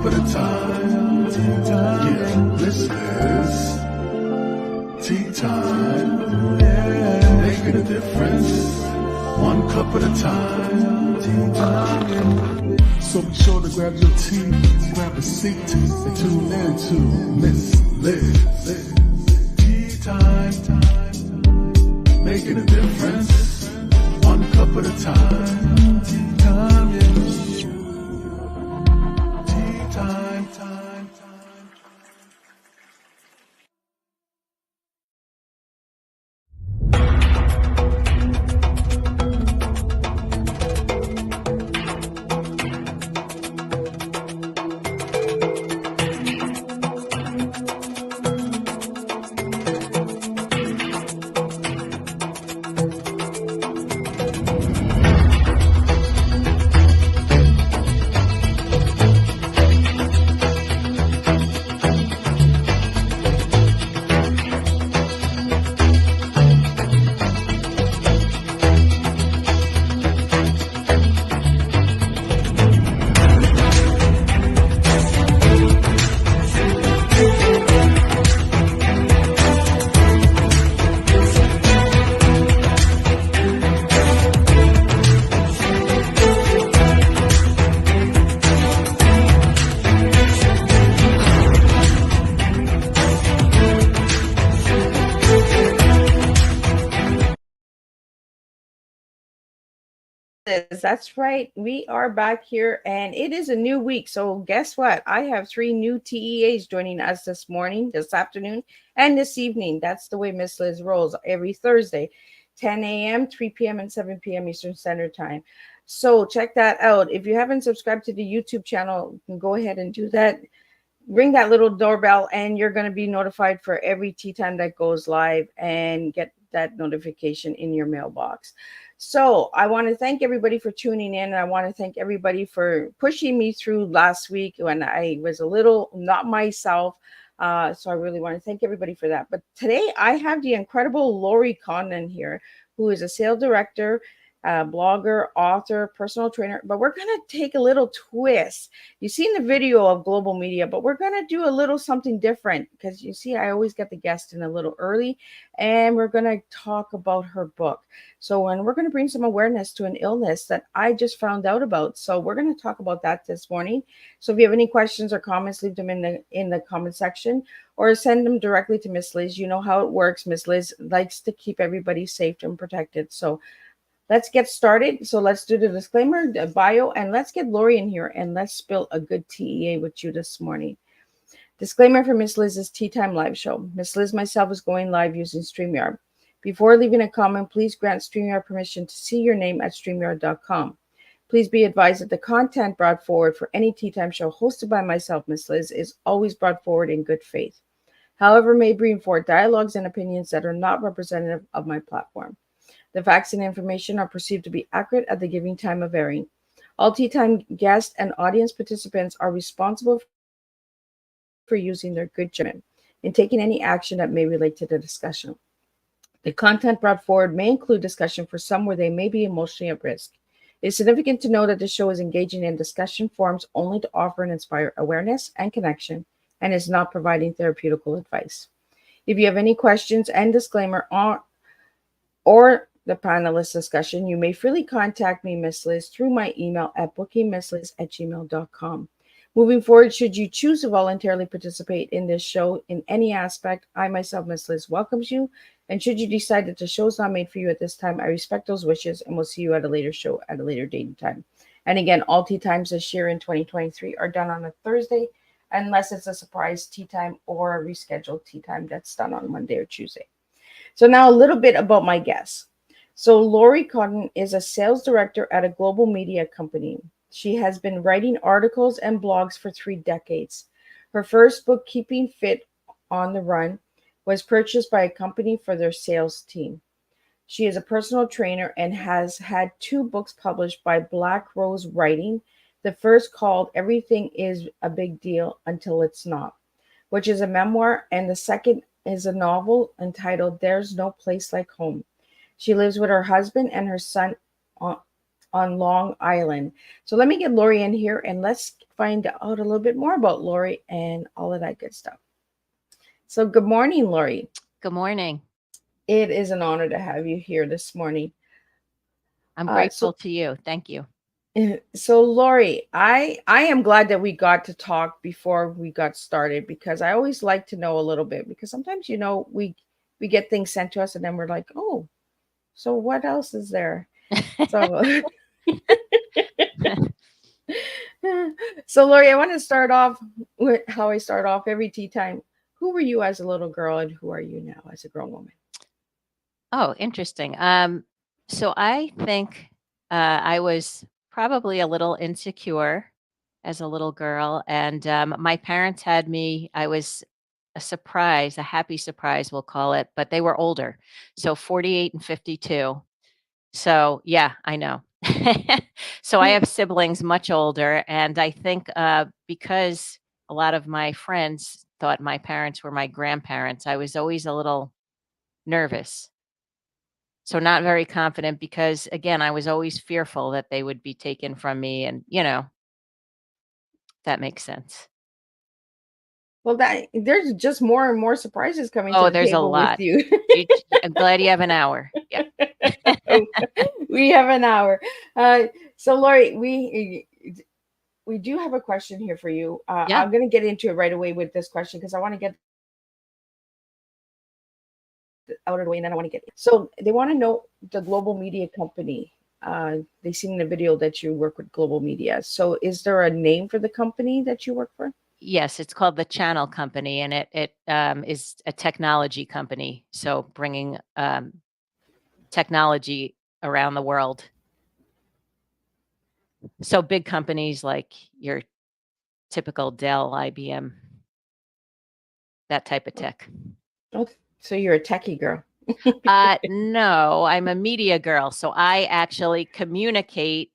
cup at a time. Tea time. Yeah, this is tea time. Yeah, making a difference. One cup at a time. Tea time. So be sure to grab your tea, grab a seat, and tune in to Miss Liz. Tea time. Making a difference. One cup at a time. Tea time, yeah. Tea time. That's right. We are back here and it is a new week. So guess what? I have 3 new TEAs joining us this morning, this afternoon, and this evening. That's the way Miss Liz rolls every Thursday, 10 a.m., 3 p.m., and 7 p.m. Eastern Standard Time. So check that out. If you haven't subscribed to the YouTube channel, you can go ahead and do that. Ring that little doorbell and you're going to be notified for every tea time that goes live and get that notification in your mailbox. So I want to thank everybody for tuning in. And I want to thank everybody for pushing me through last week when I was a little not myself. So I really want to thank everybody for that. But today I have the incredible Laurie Condon here, who is a sales director, blogger, author, personal trainer. But we're going to take a little twist. You've seen the video of global media, but we're going to do a little something different because you see, I always get the guest in a little early, and we're going to talk about her book. So, and we're going to bring some awareness to an illness that I just found out about. So we're going to talk about that this morning. So if you have any questions or comments, leave them in the comment section or send them directly to Miss Liz. You know how it works. Miss Liz likes to keep everybody safe and protected. So let's get started. So let's do the disclaimer, the bio, and let's get Laurie in here and let's spill a good TEA with you this morning. Disclaimer for Miss Liz's Tea Time live show. Miss Liz myself is going live using StreamYard. Before leaving a comment, please grant StreamYard permission to see your name at StreamYard.com. Please be advised that the content brought forward for any Tea Time show hosted by myself, Miss Liz, is always brought forward in good faith. However, may bring forth dialogues and opinions that are not representative of my platform. The facts and information are perceived to be accurate at the given time of airing. All Tea Time guests and audience participants are responsible for using their good judgment in taking any action that may relate to the discussion. The content brought forward may include discussion for some where they may be emotionally at risk. It is significant to know that the show is engaging in discussion forums only to offer and inspire awareness and connection and is not providing therapeutical advice. If you have any questions and disclaimer or the panelist discussion, you may freely contact me, Miss Liz, through my email at bookingmissliz@gmail.com. Moving forward, should you choose to voluntarily participate in this show in any aspect, I myself, Miss Liz, welcomes you. And should you decide that the show is not made for you at this time, I respect those wishes and will see you at a later show at a later date and time. And again, all tea times this year in 2023 are done on a Thursday, unless it's a surprise tea time or a rescheduled tea time that's done on Monday or Tuesday. So now a little bit about my guest. So Laurie Condon is a sales director at a global media company. She has been writing articles and blogs for 3 decades. Her first book, Keeping Fit on the Run, was purchased by a company for their sales team. She is a personal trainer and has had 2 books published by Black Rose Writing. The first called Everything is a Big Deal Until It's Not, which is a memoir, and the second is a novel entitled There's No Place Like Home. She lives with her husband and her son on Long Island. So let me get Laurie in here and let's find out a little bit more about Laurie and all of that good stuff. So good morning, Laurie. Good morning. It is an honor to have you here this morning. I'm Uh, grateful so to you. Thank you. So Laurie, I am glad that we got to talk before we got started because I always like to know a little bit because sometimes we get things sent to us and then we're like, "Oh, so what else is there?" So so Laurie, I want to start off with how I start off every tea time. Who were you as a little girl and who are you now as a grown woman? Oh, interesting. So I think I was probably a little insecure as a little girl, and my parents had me. I was a surprise, a happy surprise, we'll call it, but they were older, so 48 and 52. So yeah, I know. So I have siblings much older, and I think because a lot of my friends thought my parents were my grandparents, I was always a little nervous. So not very confident because again, I was always fearful that they would be taken from me and, that makes sense. Well, that there's just more and more surprises coming to Oh, the there's a table with lot. you. I'm glad you have an hour. Yeah. We have an hour. Uh, so, Laurie, we do have a question here for you. Yeah. I'm going to get into it right away with this question because I want to get out of the way and then I want to get. So, they want to know the global media company. They seen in the video that you work with global media. So, is there a name for the company that you work for? Yes, it's called the Channel Company, and it is a technology company. So bringing technology around the world. So big companies like your typical Dell, IBM, that type of tech. Oh, so you're a techie girl. No, I'm a media girl. So I actually communicate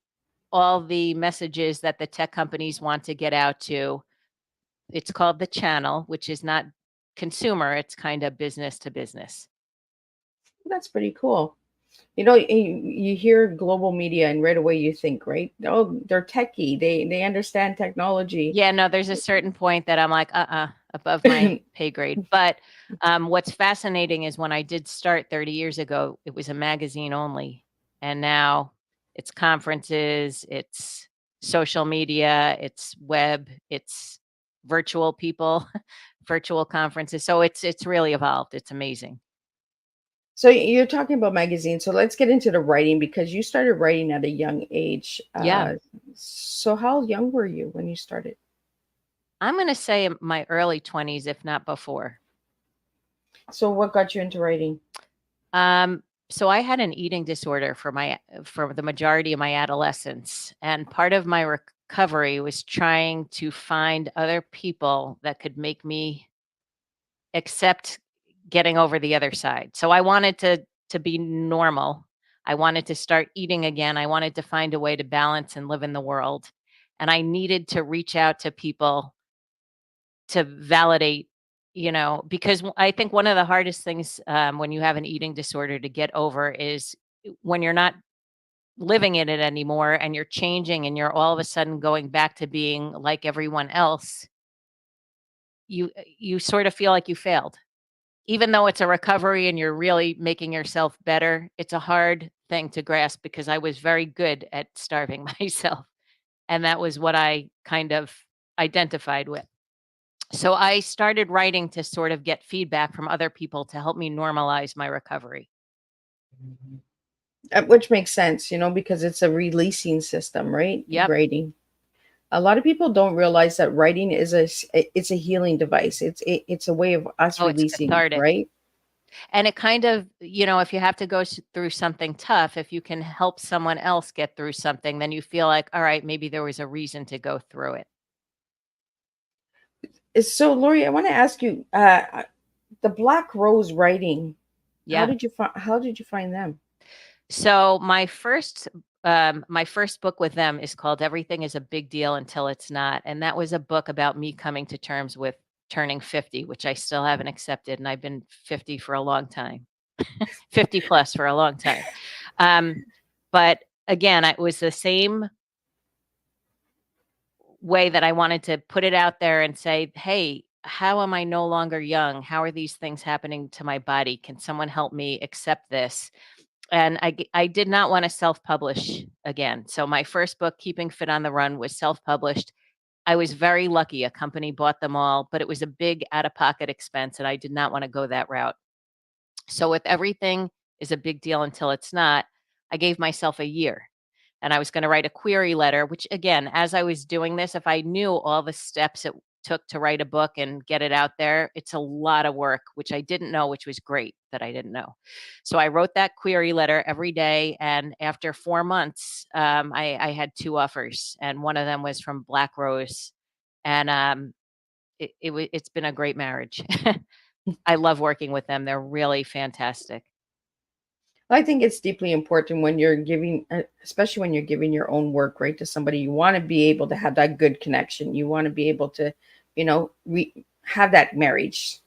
all the messages that the tech companies want to get out to. It's called the channel, which is not consumer, it's kind of business to business. That's pretty cool. You hear global media and right away you think, right? Oh, they're techie. They understand technology. Yeah, no, there's a certain point that I'm like, above my pay grade. But what's fascinating is when I did start 30 years ago, it was a magazine only. And now it's conferences, it's social media, it's web, it's virtual people, virtual conferences. So it's really evolved. It's amazing. So you're talking about magazines. So let's get into the writing because you started writing at a young age. Yeah. So how young were you when you started? I'm going to say in my early 20s, if not before. So what got you into writing? Um, so I had an eating disorder for the majority of my adolescence, and part of my recovery was trying to find other people that could make me accept getting over the other side. So I wanted to be normal. I wanted to start eating again. I wanted to find a way to balance and live in the world. And I needed to reach out to people to validate, because I think one of the hardest things when you have an eating disorder to get over is when you're not living in it anymore and you're changing and you're all of a sudden going back to being like everyone else, you sort of feel like you failed. Even though it's a recovery and you're really making yourself better, it's a hard thing to grasp because I was very good at starving myself. And that was what I kind of identified with. So I started writing to sort of get feedback from other people to help me normalize my recovery. Which makes sense, because it's a releasing system, right? Yep. Writing. A lot of people don't realize that writing it's a healing device. It's a way of us Oh, it's releasing, cathartic. right? And it kind of, if you have to go through something tough, if you can help someone else get through something, then you feel like, all right, maybe there was a reason to go through it. So, Lori, I want to ask you, the Black Rose writing. Yeah. How did you find them? So my first book with them is called Everything is a Big Deal Until It's Not. And that was a book about me coming to terms with turning 50, which I still haven't accepted. And I've been 50 for a long time, 50 plus for a long time. Um, but again, it was the same way that I wanted to put it out there and say, hey, how am I no longer young? How are these things happening to my body? Can someone help me accept this? And I did not want to self-publish again. So my first book, Keeping Fit on the Run, was self-published. I was very lucky. A company bought them all, but it was a big out-of-pocket expense, and I did not want to go that route. So with everything is a big deal until it's not, I gave myself a year. And I was going to write a query letter, which again, as I was doing this, if I knew all the steps it took to write a book and get it out there, it's a lot of work, which I didn't know, which was great that I didn't know. So I wrote that query letter every day. And after 4 months, I had 2 offers, and one of them was from Black Rose. And it's been a great marriage. I love working with them. They're really fantastic. I think it's deeply important when you're giving, especially when you're giving your own work, right, to somebody. You want to be able to have that good connection. You want to be able to, have that marriage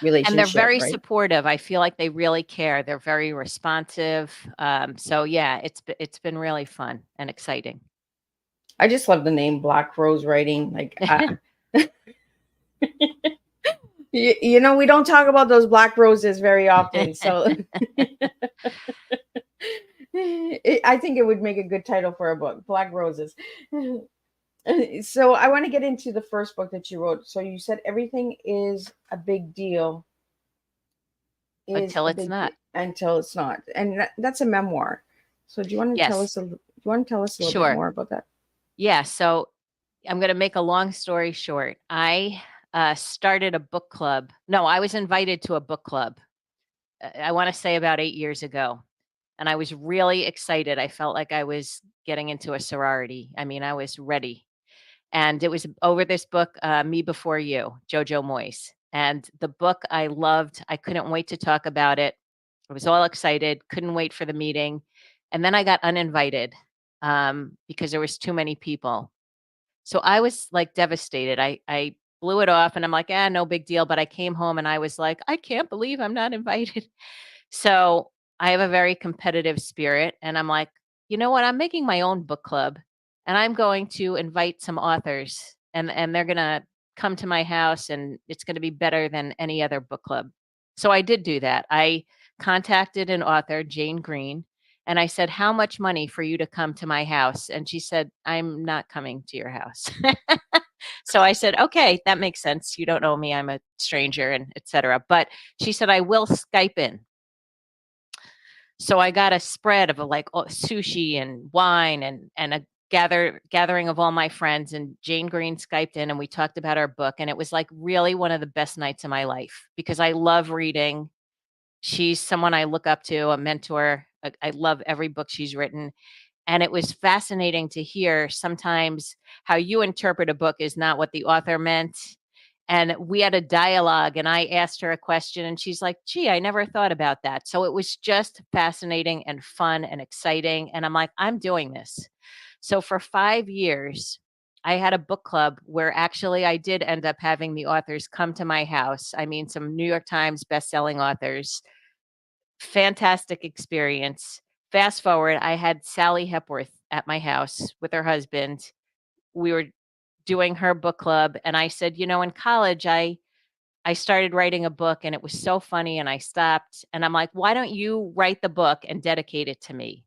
relationship. And they're very right? supportive. I feel like they really care. They're very responsive. So yeah, it's been really fun and exciting. I just love the name Black Rose Writing. Like, we don't talk about those black roses very often. So I think it would make a good title for a book, Black Roses. So I want to get into the first book that you wrote. So you said everything is a big deal. Until it's not. Until it's not. And that's a memoir. So do you want to tell us a little bit more about that? Yeah. So I'm going to make a long story short. I started a book club. No, I was invited to a book club. I want to say about 8 years ago. And I was really excited. I felt like I was getting into a sorority. I mean, I was ready. And it was over this book, Me Before You, Jojo Moyes. And the book I loved. I couldn't wait to talk about it. I was all excited, couldn't wait for the meeting. And then I got uninvited because there was too many people. So I was like devastated. I blew it off and I'm like, no big deal. But I came home and I was like, I can't believe I'm not invited. So I have a very competitive spirit. And I'm like, you know what? I'm making my own book club and I'm going to invite some authors and they're going to come to my house and it's going to be better than any other book club. So I did do that. I contacted an author, Jane Green, and I said, how much money for you to come to my house? And she said, I'm not coming to your house. So I said, okay, that makes sense. You don't know me. I'm a stranger and etc. But she said, I will Skype in. So I got a spread of like sushi and wine and a gathering of all my friends, and Jane Green Skyped in and we talked about our book. And it was like really one of the best nights of my life because I love reading. She's someone I look up to, a mentor. I love every book she's written. And it was fascinating to hear sometimes how you interpret a book is not what the author meant. And we had a dialogue and I asked her a question and she's like, gee, I never thought about that. So it was just fascinating and fun and exciting. And I'm like, I'm doing this. So for 5 years, I had a book club where actually I did end up having the authors come to my house. I mean, some New York Times bestselling authors. Fantastic experience. Fast forward, I had Sally Hepworth at my house with her husband. We were doing her book club and I said, in college I started writing a book and it was so funny and I stopped and I'm like, why don't you write the book and dedicate it to me?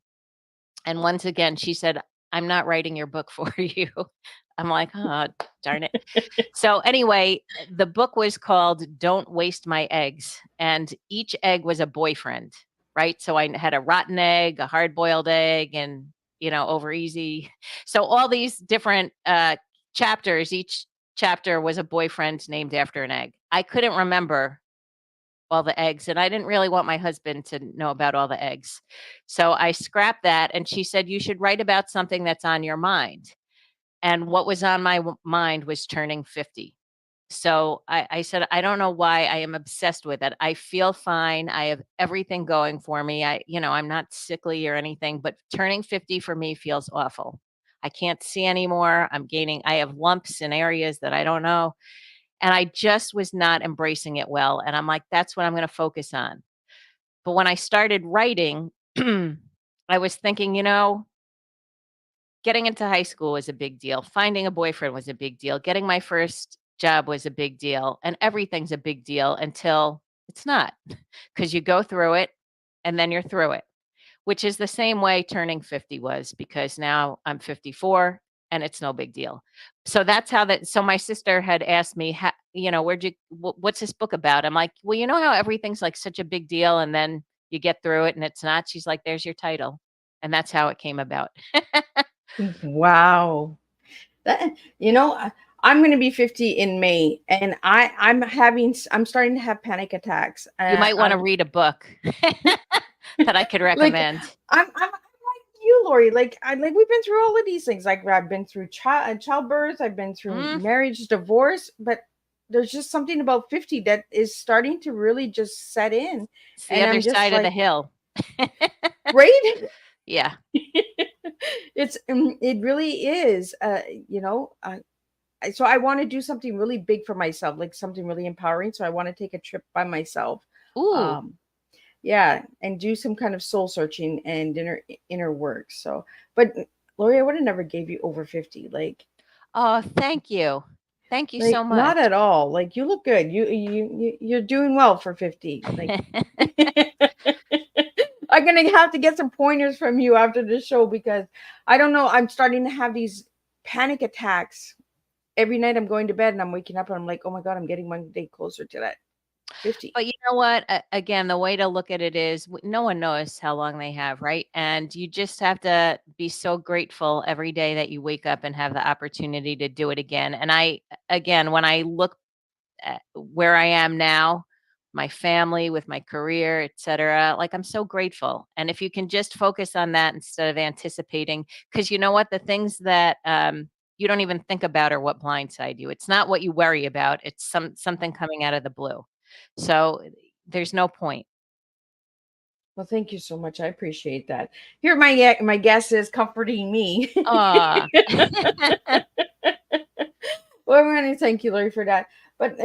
And once again, she said, I'm not writing your book for you. I'm like, oh, darn it. So anyway, the book was called Don't Waste My Eggs. And each egg was a boyfriend, right? So I had a rotten egg, a hard-boiled egg, and, over easy. So all these different chapters, each chapter was a boyfriend named after an egg. I couldn't remember all the eggs and I didn't really want my husband to know about all the eggs. So I scrapped that and she said, you should write about something that's on your mind. And what was on my mind was turning 50. So I said, I don't know why I am obsessed with it. I feel fine. I have everything going for me. I'm not sickly or anything, but turning 50 for me feels awful. I can't see anymore. I have lumps in areas that I don't know. And I just was not embracing it well. And I'm like, that's what I'm going to focus on. But when I started writing, I was thinking, getting into high school was a big deal. Finding a boyfriend was a big deal. Getting my first job was a big deal. And everything's a big deal until it's not, because you go through it and then you're through it, which is the same way turning 50 was, because now I'm 54 and it's no big deal. So that's how that. So my sister had asked me, what's this book about? I'm like, well, you know how everything's like such a big deal and then you get through it and it's not. She's like, there's your title. And that's how it came about. Wow. That, I'm going to be 50 in May, and I'm starting to have panic attacks. You might want to I'm read a book that I could like, recommend. I'm like you, Lori. We've been through all of these things. Like, I've been through childbirth, I've been through Mm, marriage, divorce, but there's just something about 50 that is starting to really just set in, it's the and other I'm just side of the like, hill. right? Yeah. It really is. So I want to do something really big for myself, like something really empowering. So I want to take a trip by myself. Ooh. Um, yeah, and do some kind of soul searching and inner work. So, but Lori, I would have never gave you over 50. Oh, thank you. Thank you so Not much. at all. Like, you look good. You're doing well for 50. Like, I'm gonna have to get some pointers from you after the show, because I don't know. I'm starting to have these panic attacks every night. I'm going to bed and I'm waking up and I'm like, oh my God, I'm getting one day closer to that 50. But you know what? Again, the way to look at it is no one knows how long they have, right? And you just have to be so grateful every day that you wake up and have the opportunity to do it again. And again, when I look at where I am now, my family, with my career, et cetera, like, I'm so grateful. And if you can just focus on that instead of anticipating, because you know what? The things that you don't even think about are what blindside you. It's not what you worry about. It's something coming out of the blue. So there's no point. Well, thank you so much. I appreciate that. Here, my guest is comforting me. Aw. Well, I want to thank you, Lori, for that. But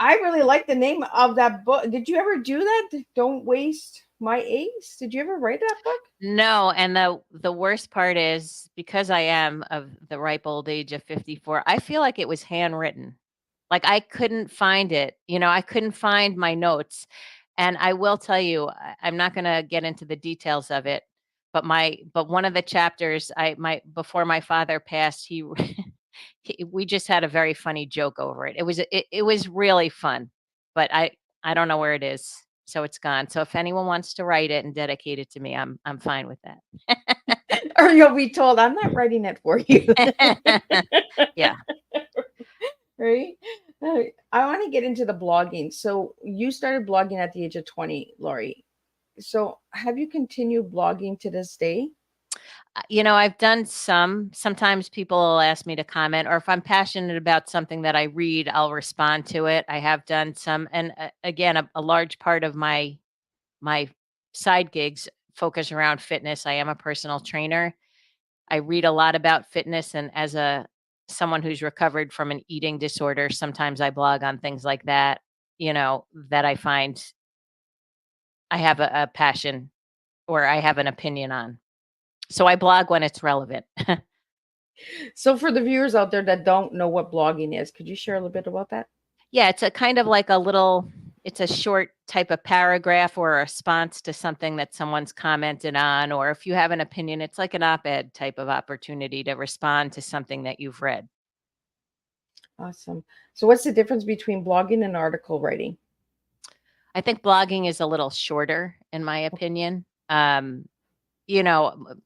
I really like the name of that book. Did you ever do that? Don't waste my ace. Did you ever write that book? No, and the worst part is, because I am of the ripe old age of 54, I feel like it was handwritten. Like, I couldn't find it. I couldn't find my notes. And I will tell you, I'm not gonna get into the details of it, but one of the chapters, before my father passed, we just had a very funny joke over it. It was really fun, but I don't know where it is, so it's gone. So if anyone wants to write it and dedicate it to me, I'm fine with Or you'll be told, I'm not writing it for you. that. Yeah. Right? I want to get into the blogging. So you started blogging at the age of 20, Lori. So have you continued blogging to this day? I've done sometimes people will ask me to comment, or if I'm passionate about something that I read, I'll respond to it. I have done some, and again, a large part of my side gigs focus around fitness. I am a personal trainer. I read a lot about fitness, and as a someone who's recovered from an eating disorder, sometimes I blog on things like that, that I find I have a passion, or I have an opinion on. So I blog when it's relevant. So for the viewers out there that don't know what blogging is, could you share a little bit about that? Yeah, it's a kind of like it's a short type of paragraph or a response to something that someone's commented on, or if you have an opinion, it's like an op-ed type of opportunity to respond to something that you've read. Awesome. So what's the difference between blogging and article writing? I think blogging is a little shorter, in my opinion.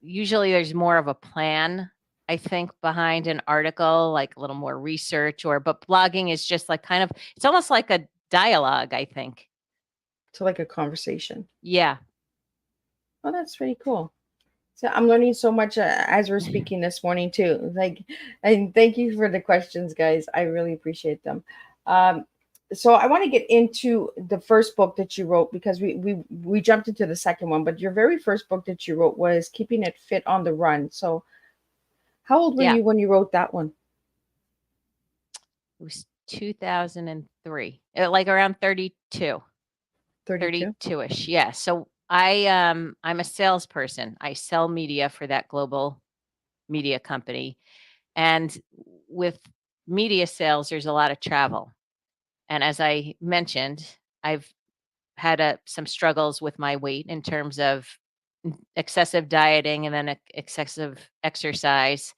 Usually there's more of a plan, I think, behind an article, like a little more research, but blogging is just like it's almost like a dialogue, I think. To like a conversation. Yeah. Oh, that's pretty cool. So I'm learning so much as we're speaking this morning too. And thank you for the questions, guys. I really appreciate them. Um, so I want to get into the first book that you wrote, because we jumped into the second one, but your very first book that you wrote was Keeping It Fit on the Run. So how old were Yeah. you when you wrote that one? It was 2003, like around 32, 32. 32-ish. Yeah. So I'm a salesperson. I sell media for that global media company. And with media sales, there's a lot of travel. And as I mentioned, I've had some struggles with my weight in terms of excessive dieting and then excessive exercise.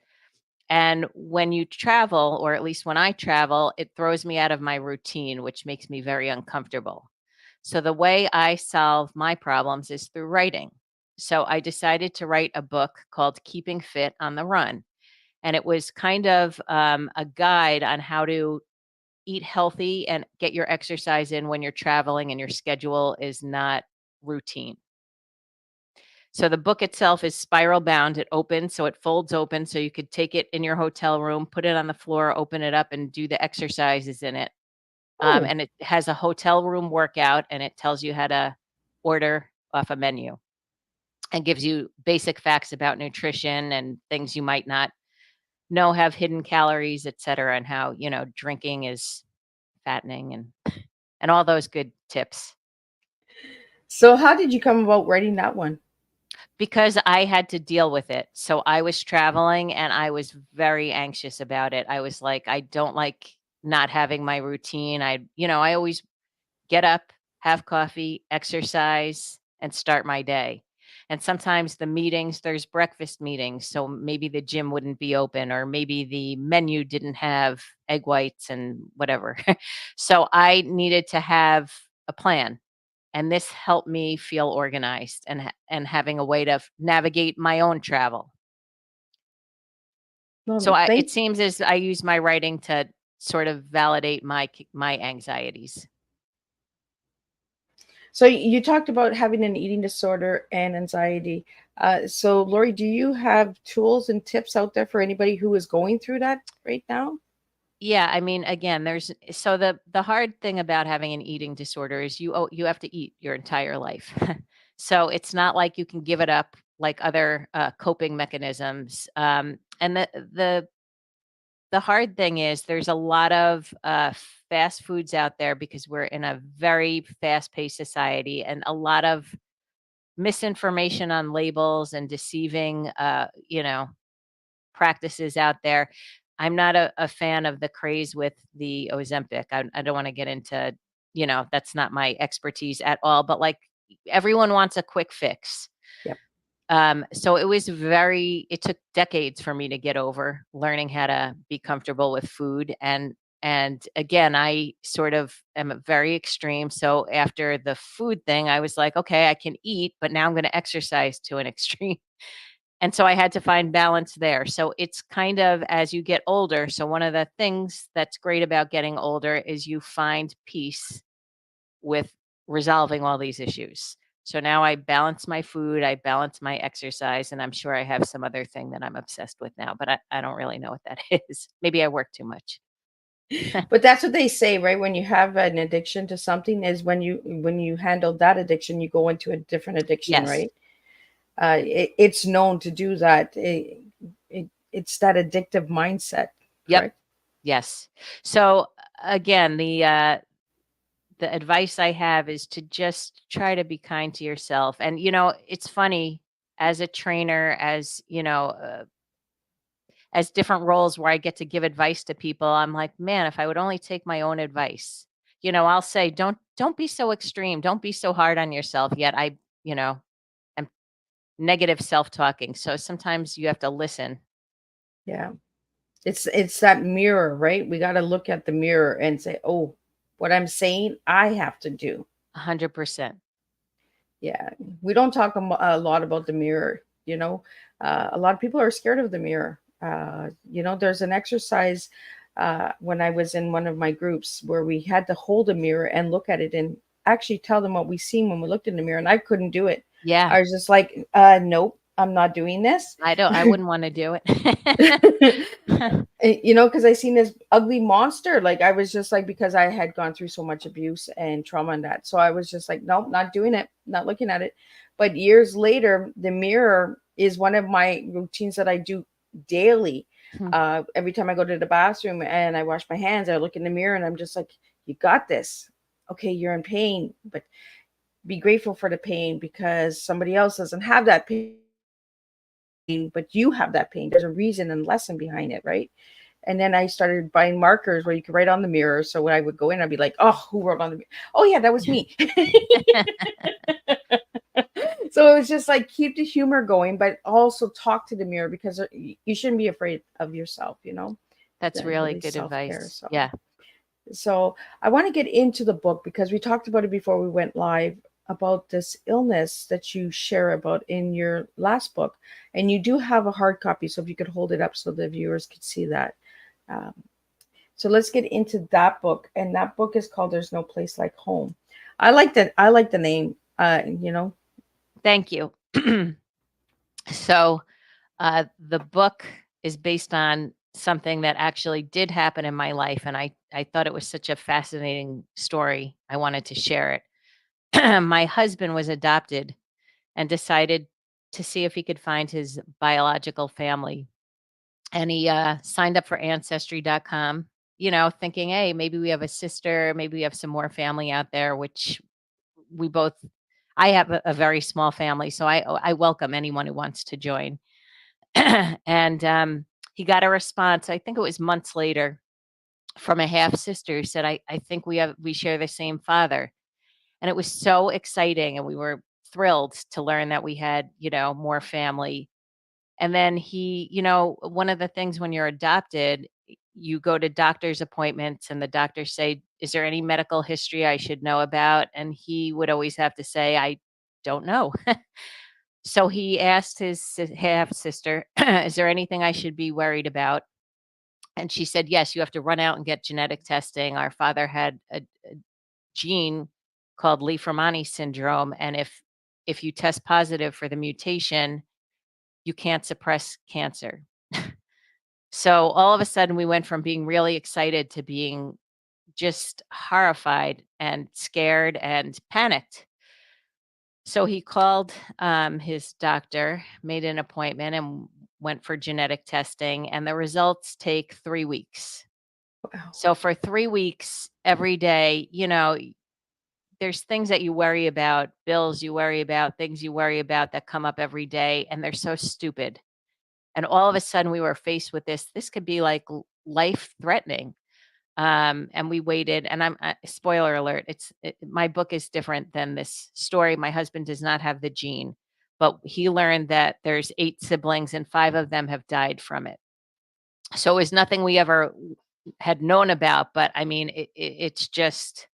And when you travel, or at least when I travel, it throws me out of my routine, which makes me very uncomfortable. So the way I solve my problems is through writing. So I decided to write a book called Keeping Fit on the Run. And it was kind of a guide on how to eat healthy and get your exercise in when you're traveling and your schedule is not routine. So the book itself is spiral bound. It opens, so it folds open, so you could take it in your hotel room, put it on the floor, open it up, and do the exercises in it. Oh, And it has a hotel room workout, and it tells you how to order off a menu and gives you basic facts about nutrition and things you might not know have hidden calories, et cetera, and how, drinking is fattening and all those good tips. so how did you come about writing that one? Because I had to deal with it. So I was traveling and I was very anxious about it. I was like, I don't like not having my routine. I always get up, have coffee, exercise, and start my day. And sometimes the meetings, there's breakfast meetings. So maybe the gym wouldn't be open, or maybe the menu didn't have egg whites and whatever. So I needed to have a plan. And this helped me feel organized and having a way to navigate my own travel. So Well, it thank seems as I use my writing to sort of validate my anxieties. So you talked about having an eating disorder and anxiety. So Lori, do you have tools and tips out there for anybody who is going through that right now? Yeah, I mean, again, the hard thing about having an eating disorder is you have to eat your entire life. So it's not like you can give it up like other coping mechanisms. And the hard thing is there's a lot of fast foods out there because we're in a very fast-paced society, and a lot of misinformation on labels and deceiving, practices out there. I'm not a fan of the craze with the Ozempic. I don't want to get into, that's not my expertise at all, but like everyone wants a quick fix. Yep. So it took decades for me to get over learning how to be comfortable with food. And again, I sort of am very extreme. So after the food thing, I was like, okay, I can eat, but now I'm going to exercise to an extreme. And so I had to find balance there. So it's kind of as you get older. So one of the things that's great about getting older is you find peace with resolving all these issues. So now I balance my food, I balance my exercise, and I'm sure I have some other thing that I'm obsessed with now, but I don't really know what that is. Maybe I work too much. But that's what they say, right? When you have an addiction to something, is when you handle that addiction, you go into a different addiction, Yes. right? It's known to do that. It's that addictive mindset, Yep. correct? Yes. So again, the advice I have is to just try to be kind to yourself. And it's funny as a trainer, as different roles where I get to give advice to people, I'm like, man, if I would only take my own advice. I'll say, don't be so extreme. Don't be so hard on yourself. Yet am negative self-talking. So sometimes you have to listen. Yeah. It's that mirror, right? We got to look at the mirror and say, "Oh, what I'm saying, I have to do." 100%. Yeah, we don't talk a lot about the mirror. A lot of people are scared of the mirror. There's an exercise when I was in one of my groups where we had to hold a mirror and look at it and actually tell them what we seen when we looked in the mirror, and I couldn't do it. Yeah. I was just like, nope, I'm not doing this. I wouldn't want to do it. Because I seen this ugly monster. Like I was just like, because I had gone through so much abuse and trauma and that. So I was just like, nope, not doing it, not looking at it. But years later, the mirror is one of my routines that I do daily. Every time I go to the bathroom and I wash my hands, I look in the mirror and I'm just like, you got this. Okay, you're in pain, but be grateful for the pain because somebody else doesn't have that pain. but you have that pain. There's a reason and lesson behind it, right? And then I started buying markers where you could write on the mirror. So when I would go in, I'd be like, oh, who wrote on the mirror? Oh, yeah, that was me. So it was just like keep the humor going, but also talk to the mirror because you shouldn't be afraid of yourself, That's the really really good self-care. advice. Yeah. So I want to get into the book because we talked about it before we went live about this illness that you share about in your last book. And you do have a hard copy. So if you could hold it up so the viewers could see that. Um, so let's get into that book. And that book is called There's No Place Like Home. I like that. I like the name, Thank you. So the book is based on something that actually did happen in my life. And I thought it was such a fascinating story. I wanted to share it. My husband was adopted and decided to see if he could find his biological family. And he signed up for ancestry.com, thinking, hey, maybe we have a sister, maybe we have some more family out there, which we both, I have a very small family, so I welcome anyone who wants to join. And he got a response, I think it was months later, from a half sister who said, I think we share the same father. And it was so exciting. And we were thrilled to learn that we had, more family. And then one of the things when you're adopted, you go to doctor's appointments and the doctors say, is there any medical history I should know about? And he would always have to say, I don't know. So he asked his half sister, is there anything I should be worried about? And she said, yes, you have to run out and get genetic testing. Our father had a gene called Leishmani syndrome. And if you test positive for the mutation, you can't suppress cancer. So all of a sudden, we went from being really excited to being just horrified and scared and panicked. So he called his doctor, made an appointment, and went for genetic testing. And the results take 3 weeks. wow. So for 3 weeks, every day, there's things that you worry about, bills you worry about, things you worry about that come up every day, and they're so stupid. And all of a sudden, we were faced with this. This could be like life threatening. And we waited. And spoiler alert. My book is different than this story. My husband does not have the gene, but he learned that there's 8 siblings and 5 of them have died from it. So it was nothing we ever had known about. But I mean, it's just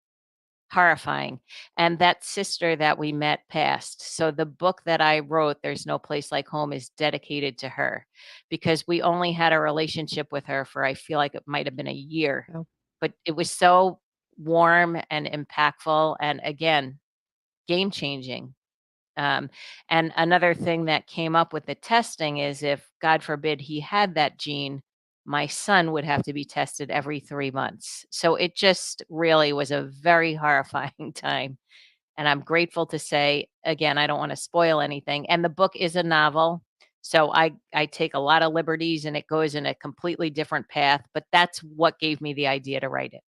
horrifying. And that sister that we met passed. So the book that I wrote, There's No Place Like Home, is dedicated to her because we only had a relationship with her for, I feel like it might have been a year, Oh. but it was so warm and impactful. And again, game changing. Um, and another thing that came up with the testing is if, God forbid, he had that gene, my son would have to be tested every 3 months. So it just really was a very horrifying time. And I'm grateful to say, again, I don't want to spoil anything. And the book is a novel. So I take a lot of liberties and it goes in a completely different path. But that's what gave me the idea to write it.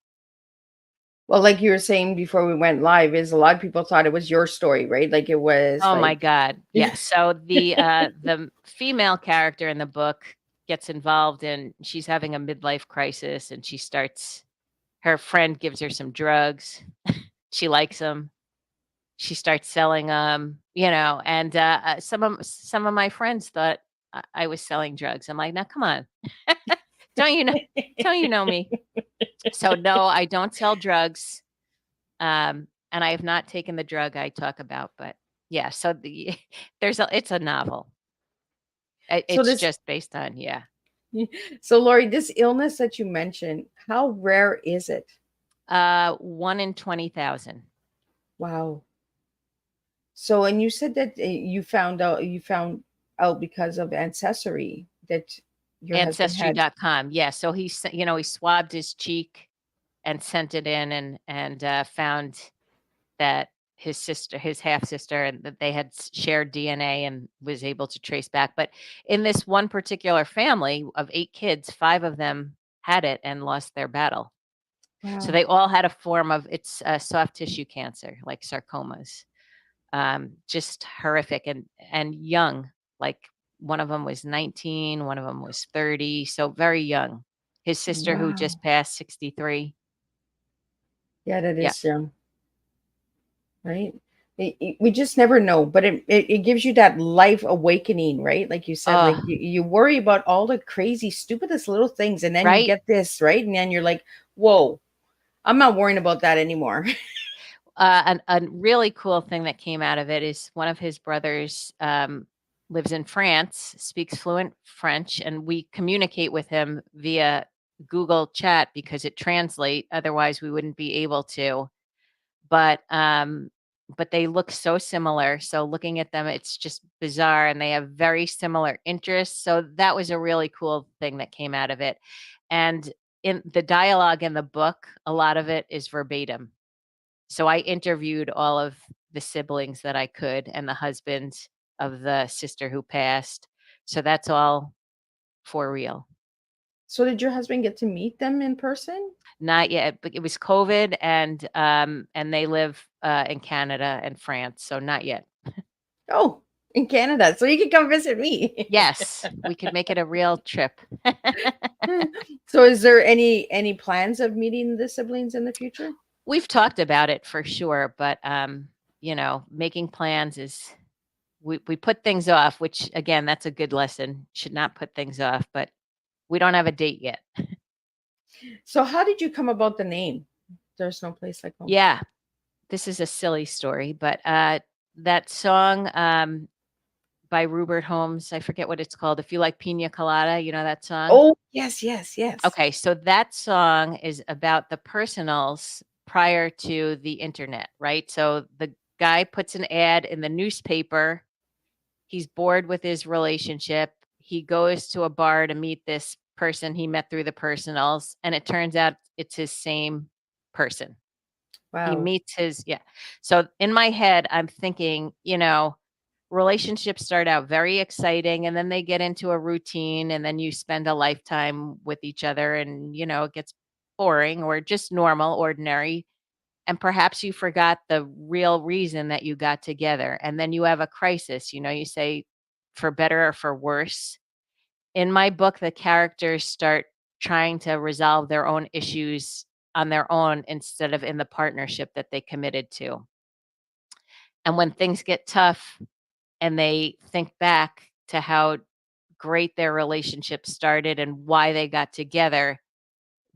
Well, like you were saying before we went live, is a lot of people thought it was your story, right? Like it was Oh my like God. Yes. So the female character in the book gets involved in she's having a midlife crisis and her friend gives her some drugs. She likes them. She starts selling them, and some of my friends thought I was selling drugs. I'm like, now come on. Don't you know don't you know me? So no, I don't sell drugs. And I have not taken the drug I talk about, but yeah, so it's a novel. so It's this just based on, yeah. so Laurie, this illness that you mentioned, how rare is it? 1 in 20,000. Wow. So and you said that you found out because of ancestry that your husband had. Ancestry.com. Yeah, so he swabbed his cheek and sent it in and found that his half sister, and that they had shared DNA and was able to trace back. But in this one particular family of 8 kids, 5 of them had it and lost their battle. So Wow. they all had a form of it's soft tissue cancer, like sarcomas. Just horrific and young, like one of them was 19, one of them was 30, so very young. His sister, who Wow. just passed, 63. Yeah, that Yeah. is right. We just never know, but it gives you that life awakening, right? Like you said, like Oh, you worry about all the crazy, stupidest little things, and then you right. get this, right? And then you're like, whoa, I'm not worrying about that anymore. A really cool thing that came out of it is one of his brothers lives in France, speaks fluent French, and we communicate with him via Google Chat because it translates. Otherwise, we wouldn't be able to. But but they look so similar. So looking at them, it's just bizarre, and they have very similar interests. So that was a really cool thing that came out of it. And in the dialogue in the book, a lot of it is verbatim. So I interviewed all of the siblings that I could and the husband of the sister who passed. So that's all for real. So did your husband get to meet them in person? Not yet, but it was COVID and they live in Canada and France, so not yet. Oh, in Canada. So you can come visit me. Yes, we could make it a real trip. So is there any plans of meeting the siblings in the future? We've talked about it for sure, but making plans is we put things off, which again, that's a good lesson. Should not put things off, but we don't have a date yet. So how did you come about the name? There's no place like home. Yeah, this is a silly story, but that song by Rupert Holmes, I forget what it's called. If you like Pina Colada, you know that song? Oh, yes, yes, yes. Okay, so that song is about the personals prior to the internet, right? So the guy puts an ad in the newspaper. He's bored with his relationship. He goes to a bar to meet this person he met through the personals, and it turns out it's his same person. He Wow. meets his yeah. So in my head, I'm thinking, relationships start out very exciting and then they get into a routine and then you spend a lifetime with each other and, it gets boring or just normal, ordinary. And perhaps you forgot the real reason that you got together. And then you have a crisis, you say for better or for worse. In my book, the characters start trying to resolve their own issues on their own instead of in the partnership that they committed to. And when things get tough and they think back to how great their relationship started and why they got together,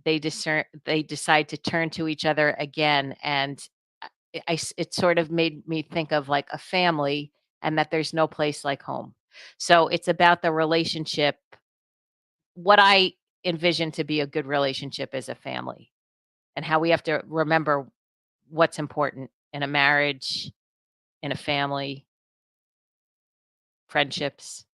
they decide to turn to each other again. And it sort of made me think of like a family and that there's no place like home. So it's about the relationship, what I envision to be a good relationship as a family, and how we have to remember what's important in a marriage, in a family, friendships.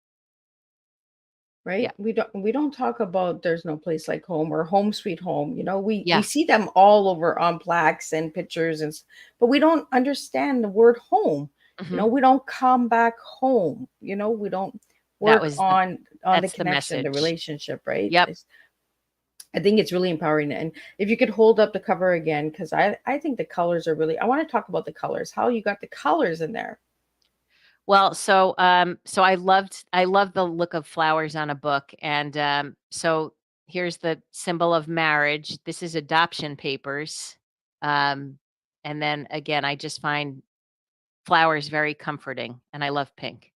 Yeah. Right? We don't talk about there's no place like home or home sweet home. We Yeah. see them all over on plaques and pictures but we don't understand the word home. Mhm. We don't come back home. We don't That work was the on the that's the connection, the message. relationship, right? Yep. I think it's really empowering. And if you could hold up the cover again, because I think the colors are really, I want to talk about the colors, how you got the colors in there. Well, so I loved the look of flowers on a book, and so here's the symbol of marriage. This is adoption papers, um, and then again, I just find flowers very comforting, and I love pink.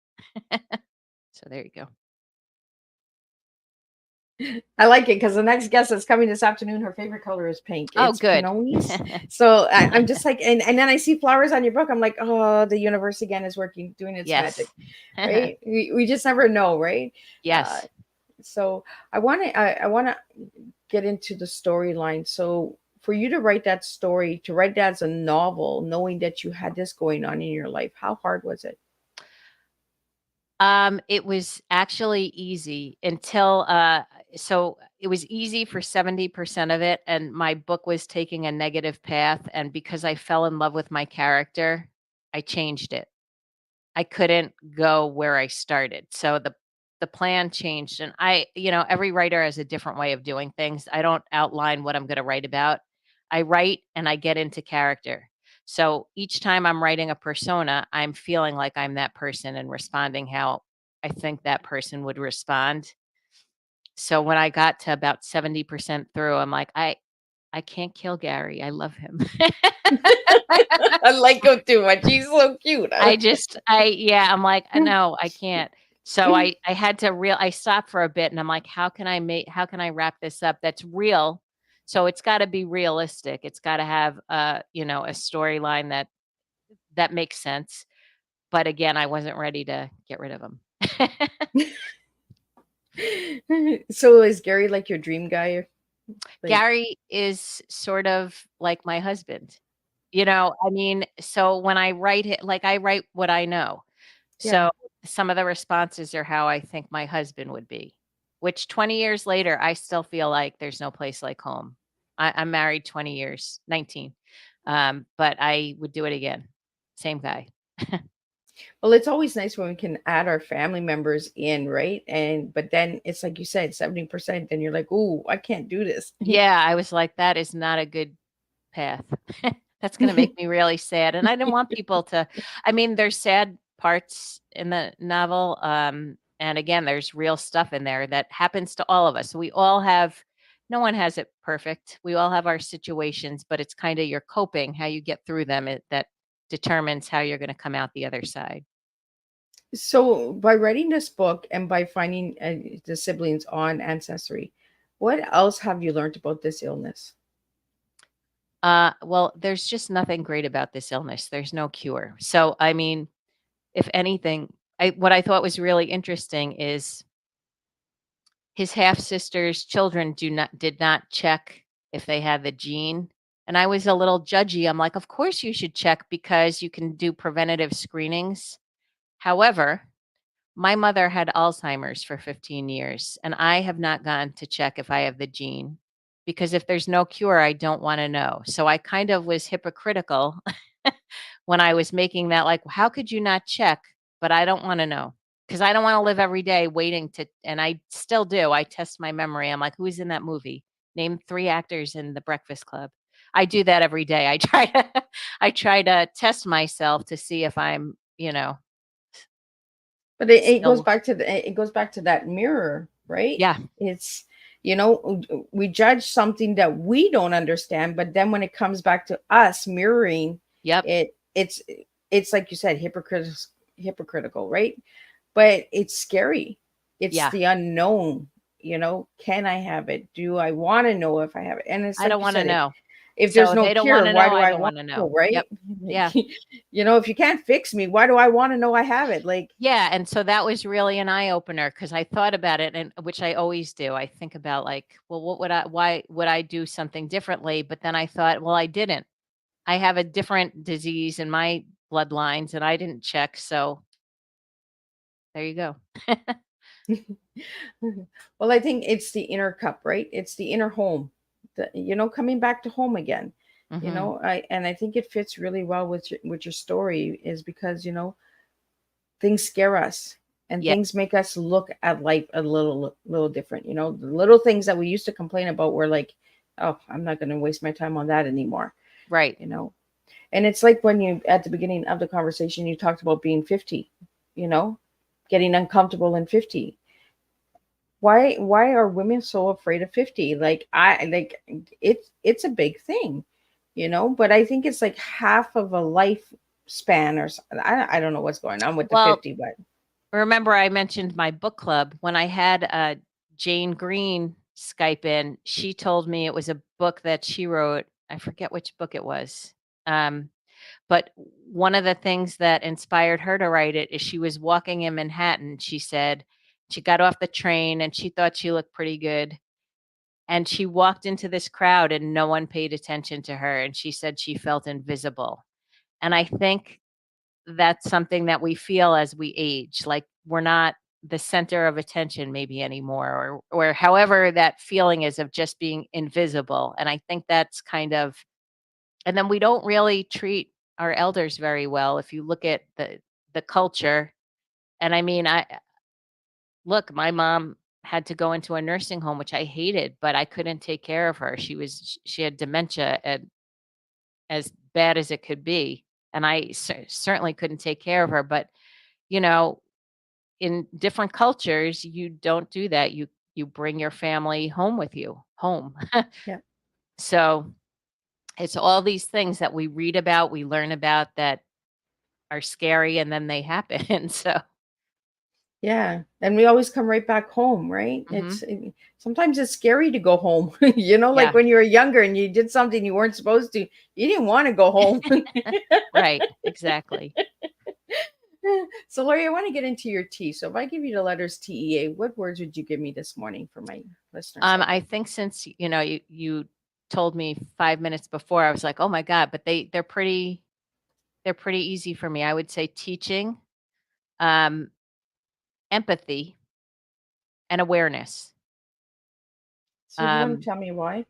So there you go. I like it because the next guest that's coming this afternoon, her favorite color is pink. Oh, It's good. peonies. So I'm just like, and then I see flowers on your book. I'm like, oh, the universe again is working, doing its magic, Yes. right? We just never know, right? Uh, Yes. so I want to get into the storyline. So for you to write that story, to write that as a novel, knowing that you had this going on in your life, how hard was it? It was actually easy until so it was easy for 70% of it, and my book was taking a negative path, and because I fell in love with my character, I changed it. I couldn't go where I started. So the plan changed, and every writer has a different way of doing things. I don't outline what I'm going to write about. I write and I get into character. So each time I'm writing a persona, I'm feeling like I'm that person and responding how I think that person would respond. So when I got to about 70% through, I'm like, I can't kill Gary. I love him. I like him too much. He's so cute. Yeah, I'm like, no, I can't. So I had to I stopped for a bit and I'm like, how can I wrap this up that's real? So it's got to be realistic. It's got to have a storyline that makes sense. But again, I wasn't ready to get rid of him. So is Gary like your dream guy? Like, Gary is sort of like my husband. I mean, so when I write it, like I write what I know. yeah. So some of the responses are how I think my husband would be, which 20 years later, I still feel like there's no place like home. I'm married 20 years, 19. But I would do it again. Same guy. Well, it's always nice when we can add our family members in, right? But then it's like you said, 70%, then you're like, "Ooh, I can't do this." Yeah, I was like, that is not a good path. That's gonna make me really sad, and I didn't want people to I mean, there's sad parts in the novel, and again, there's real stuff in there that happens to all of us. We all have no one has it perfect. We all have our situations, but it's kinda your coping, how you get through them, that determines how you're gonna come out the other side. So, by writing this book and by finding the siblings on Ancestry, what else have you learned about this illness? Well, there's just nothing great about this illness. There's no cure. So, I mean, if anything, what I thought was really interesting is his half sister's children did not check if they had the gene. And I was a little judgy. I'm like, of course you should check because you can do preventative screenings. However, my mother had Alzheimer's for 15 years, and I have not gone to check if I have the gene because if there's no cure, I don't want to know. So I kind of was hypocritical when I was making that, like, how could you not check? But I don't want to know because I don't want to live every day waiting and I still do. I test my memory. I'm like, who's in that movie? Name 3 actors in The Breakfast Club. I do that every day. I try to test myself to see if I'm, But it goes still, back to that mirror, right? yeah. It's we judge something that we don't understand, but then when it comes back to us mirroring Yep. it, it's like you said, hypocritical, right? But it's scary. It's Yeah. the unknown. Can I have it? Do I want to know if I have it? And it's I like don't you wanna said, know. if there's So no they don't cure, wanna why know, do I I don't want wanna to know, know. right? Yep. Yeah. Like, if you can't fix me, why do I want to know I have it? Like, Yeah, and so that was really an eye opener because I thought about it, and which I always do. I think about, like, well, why would I do something differently? But then I thought, well, I didn't. I have a different disease in my bloodlines and I didn't check, so there you go. well, I think it's the inner cup, right? It's the inner home, coming back to home again. Mhm. I think it fits really well with your story, is because things scare us and Yeah, things make us look at life a little different. The little things that we used to complain about were like, oh, I'm not going to waste my time on that anymore. right. You know, and it's like when you at the beginning of the conversation you talked about being 50, you know, getting uncomfortable in 50. Why are women so afraid of 50? Like it's a big thing, but I think it's like half of a lifespan or something. I don't know what's going on with the Well, 50, but remember I mentioned my book club. When I had, Jane Green Skype in, she told me it was a book that she wrote. I forget which book it was. Um, but one of the things that inspired her to write it is she was walking in Manhattan. She said she got off the train and she thought she looked pretty good. And she walked into this crowd and no one paid attention to her. And she said she felt invisible. And I think that's something that we feel as we age, like we're not the center of attention maybe anymore, or however that feeling is of just being invisible. And I think that's kind of, and then we don't really treat our elders very well if you look at the culture. And I mean, I look, my mom had to go into a nursing home, which I hated, but I couldn't take care of her. She had dementia and as bad as it could be, and I certainly couldn't take care of her. But you know, in different cultures, you don't do that. You bring your family home with you, home. Yeah. So it's all these things that we read about, we learn about that are scary, and then they happen. So, Yeah. And we always come right back home, right? mhm. Sometimes it's scary to go home. Like Yeah, when you were younger and you did something you weren't supposed to, you didn't want to go home. right, exactly. So, Laurie, I want to get into your T. So, if I give you the letters TEA, what words would you give me this morning for my listeners out I there? think since you told me 5 minutes before, I was like, oh my god, but they're pretty easy for me. I would say teaching, um, empathy, and awareness. So, do you want to Um, tell me why?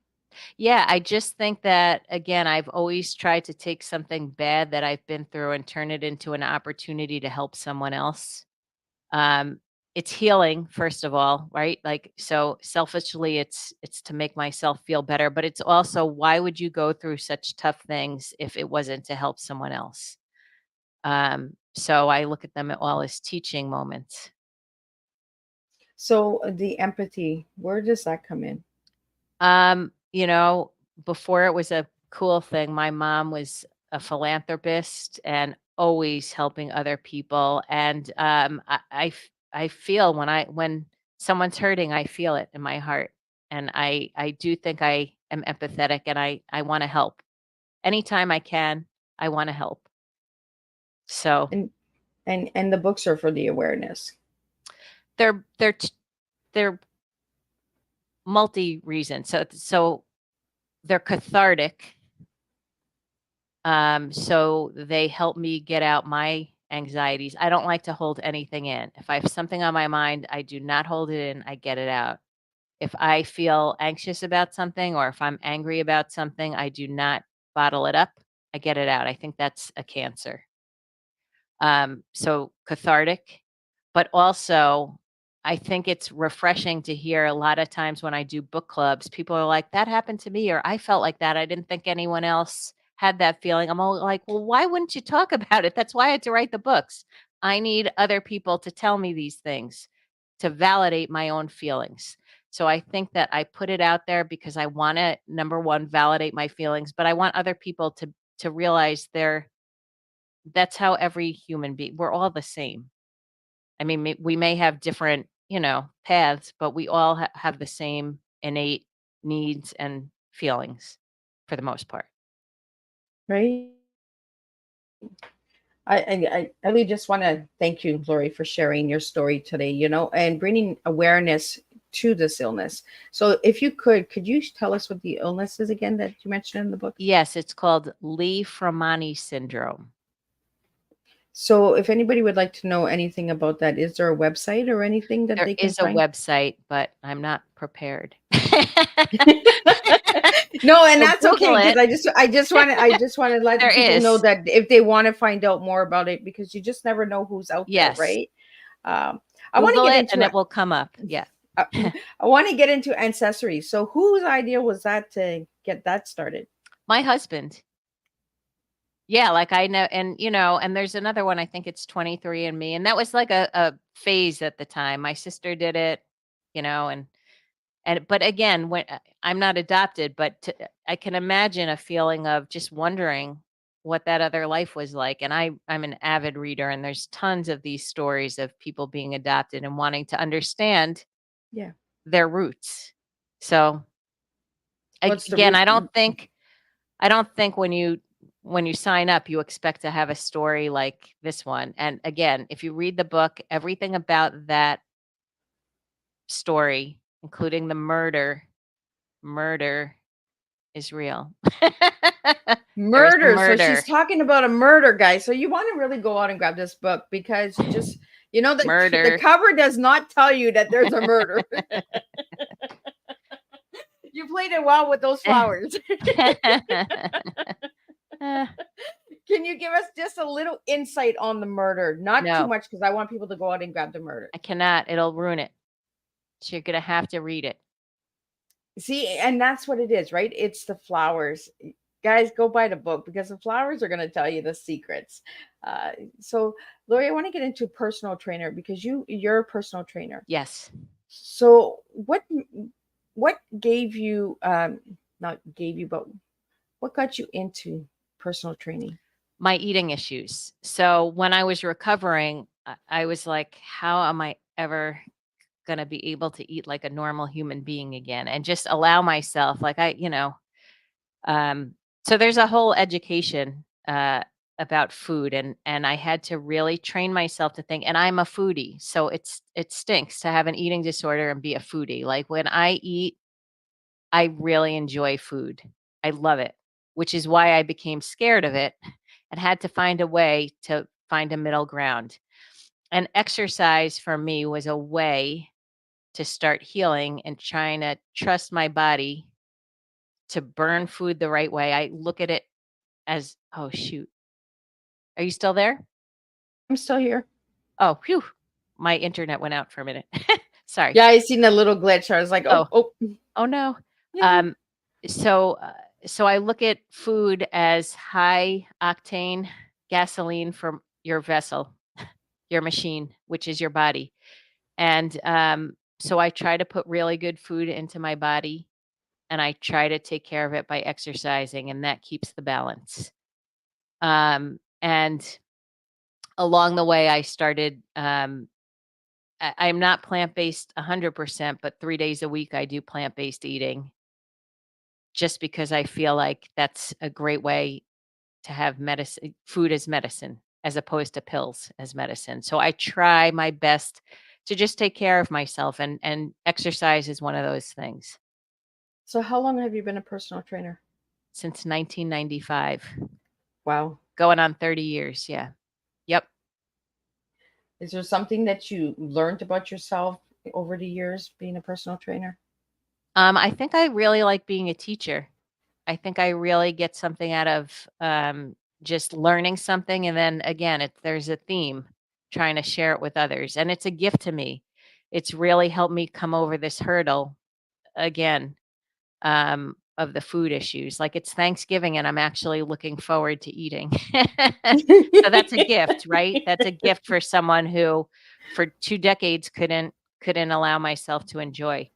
Yeah, I just think that, again, I've always tried to take something bad that I've been through and turn it into an opportunity to help someone else. Um, it's healing, first of all, right? Like, so selfishly, it's to make myself feel better, but it's also, why would you go through such tough things if it wasn't to help someone else? So I look at them all as teaching moments. So, the empathy, where does that come in? Um, you know, Before it was a cool thing, my mom was a philanthropist and always helping other people. And I feel when someone's hurting, I feel it in my heart. And I do think I am empathetic, and I want to help. Anytime I can, I want to help. So And and the books are for the awareness. they're multi reasons. So they're cathartic. So they help me get out my anxieties. I don't like to hold anything in. If I have something on my mind, I do not hold it in, I get it out. If I feel anxious about something, or if I'm angry about something, I do not bottle it up. I get it out. I think that's a cancer. So cathartic, but also I think it's refreshing to hear a lot of times when I do book clubs, people are like, that happened to me, or I felt like that. I didn't think anyone else had that feeling. I'm all like, well, why wouldn't you talk about it? That's why I had to write the books. I need other people to tell me these things to validate my own feelings. So I think that I put it out there because I want to, number one, validate my feelings, but I want other people to realize that's how every human being, we're all the same. I mean, we may have different, paths, but we all have the same innate needs and feelings for the most part. Right? I really just want to thank you, Lori, for sharing your story today, and bringing awareness to this illness. So, if you could you tell us what the illness is again that you mentioned in the book? Yes, it's called Lee-Fraumeni syndrome. So, if anybody would like to know anything about that, is there a website or anything that There they can is a find? website, but I'm not prepared. No, and So that's Google okay because it. I just want to let There people know is. that if they want to find out more about it, because you just never know who's out there, Yes. right? Um, I want to Google get it and into it will come up. Yeah. uh, I want to get into ancestry. So, whose idea was that to get that started? My husband. Yeah, like I know, and there's another one, I think it's 23 and Me, and that was like a phase at the time. My sister did it, and but again, when I'm not adopted, but I can imagine a feeling of just wondering what that other life was like. And I'm an avid reader, and there's tons of these stories of people being adopted and wanting to understand Yeah. their roots. So What's the again, root? I don't think when you sign up, you expect to have a story like this one. And again, if you read the book, everything about that story, including the murder is real. There is a Murder. So she's murder. talking about a murder, guy. So you want to really go out and grab this book because the Murder. cover does not tell you that there's a murder. You played it well with those flowers. Uh, Can you give us just a little insight on the murder? Not too no, much because I want people to go out and grab the murder. I cannot. It'll ruin it. So you're going to have to read it. See, and that's what it is, right? It's the flowers. Guys, go buy the book because the flowers are going to tell you the secrets. Uh, so, Lori, I want to get into personal trainer because you're a personal trainer. Yes. So, what gave you not gave you, but what got you into personal training? My eating issues. So when I was recovering, I was like, how am I ever going to be able to eat like a normal human being again and just allow myself like um so there's a whole education about food, and I had to really train myself to think, and I'm a foodie, so it stinks to have an eating disorder and be a foodie. Like when I eat, I really enjoy food. I love it, which is why I became scared of it and had to find a way to find a middle ground. And exercise for me was a way to start healing and trying to trust my body to burn food the right way. I look at it as, oh, shoot. Are you still there? I'm still here. Oh, phew. My internet went out for a minute. Sorry. Yeah, I seen a little glitch. I was like, oh, Oh, oh. oh no. Yeah. Um, so, so I look at food as high octane gasoline for your vessel, your machine, which is your body. And so I try to put really good food into my body, and I try to take care of it by exercising, and that keeps the balance. And along the way, I started, I'm not plant-based 100%, but 3 days a week I do plant-based eating just because I feel like that's a great way to have medicine, food as medicine, as opposed to pills as medicine. So I try my best to just take care of myself, and exercise is one of those things. So, how long have you been a personal trainer? Since 1995, Wow. going on 30 years. Yeah. Yep. Is there something that you learned about yourself over the years being a personal trainer? I think I really like being a teacher. I think I really get something out of just learning something. And then again, there's a theme, trying to share it with others. And it's a gift to me. It's really helped me come over this hurdle again, of the food issues. Like it's Thanksgiving and I'm actually looking forward to eating. So that's a gift, right? That's a gift for someone who for 2 decades couldn't allow myself to enjoy.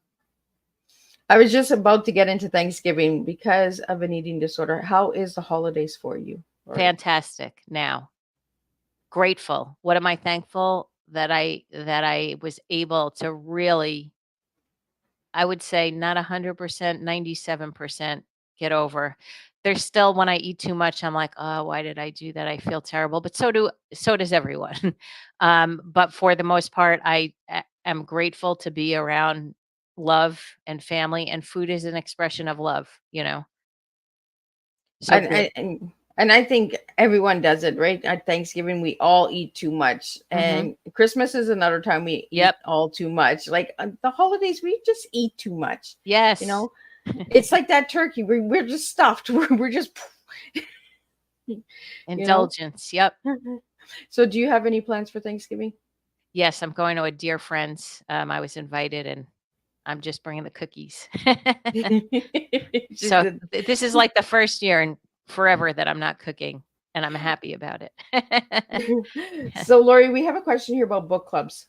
I was just about to get into Thanksgiving because of an eating disorder. How is the holidays for you, Lori? Fantastic now. Grateful. What am I thankful that I was able to really, I would say not 100%, 97% get over. There's still when I eat too much, I'm like, "Oh, why did I do that? I feel terrible." But so does everyone. But for the most part, am grateful to be around love and family, and food is an expression of love, you know? So And, good. and I think everyone does it, right? At Thanksgiving, we all eat too much, Mhm. and Christmas is another time we eat Yep. all too much. Like the holidays, we just eat too much. You Yes. know, it's like that turkey. We're just stuffed. We're just, you know. Indulgence. Yep. So, do you have any plans for Thanksgiving? Yes, I'm going to a dear friend's. I was invited, and I'm just bringing the cookies. Just So did- this is like the first year in forever that I'm not cooking, and I'm happy about it. So, Lori, we have a question here about book clubs.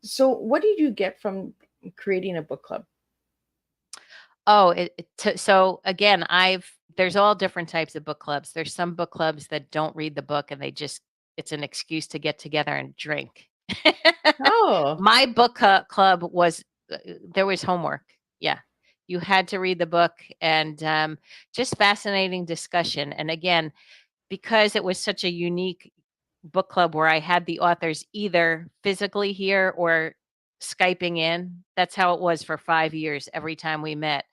So, what did you get from creating a book club? Oh, so again, there's all different types of book clubs. There's some book clubs that don't read the book and it's an excuse to get together and drink. Oh, My book club was there was homework. Yeah. You had to read the book, and just fascinating discussion. And again, because it was such a unique book club where I had the authors either physically here or Skyping in. That's how it was for 5 years every time we met.